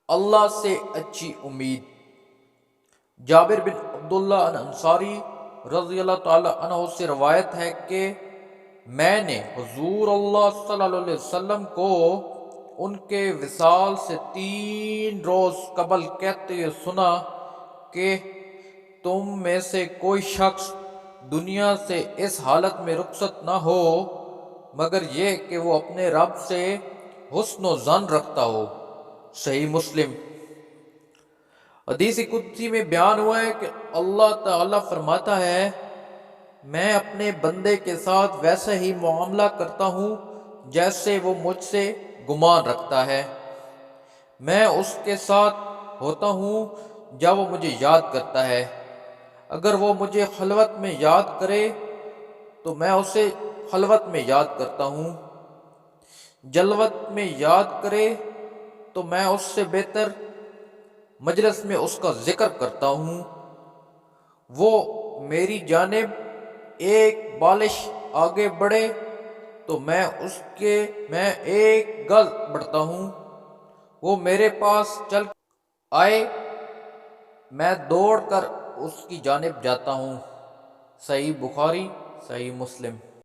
اللہ سے اچھی امید۔ جابر بن عبداللہ انصاری رضی اللہ تعالی عنہ سے روایت ہے کہ میں نے حضور اللہ صلی اللہ علیہ وسلم کو ان کے وصال سے 3 روز قبل کہتے ہوئے سنا کہ تم میں سے کوئی شخص دنیا سے اس حالت میں رخصت نہ ہو مگر یہ کہ وہ اپنے رب سے حسن و ظن رکھتا ہو۔ صحیح مسلم۔ حدیث قدسی میں بیان ہوا ہے کہ اللہ تعالیٰ فرماتا ہے میں اپنے بندے کے ساتھ ویسے ہی معاملہ کرتا ہوں جیسے وہ مجھ سے گمان رکھتا ہے۔ میں اس کے ساتھ ہوتا ہوں جب وہ مجھے یاد کرتا ہے۔ اگر وہ مجھے خلوت میں یاد کرے تو میں اسے خلوت میں یاد کرتا ہوں، جلوت میں یاد کرے تو میں اس سے بہتر مجلس میں اس کا ذکر کرتا ہوں۔ وہ میری جانب ایک بالش آگے بڑھے تو میں ایک گز بڑھتا ہوں۔ وہ میرے پاس چل آئے میں دوڑ کر اس کی جانب جاتا ہوں۔ صحیح بخاری، صحیح مسلم۔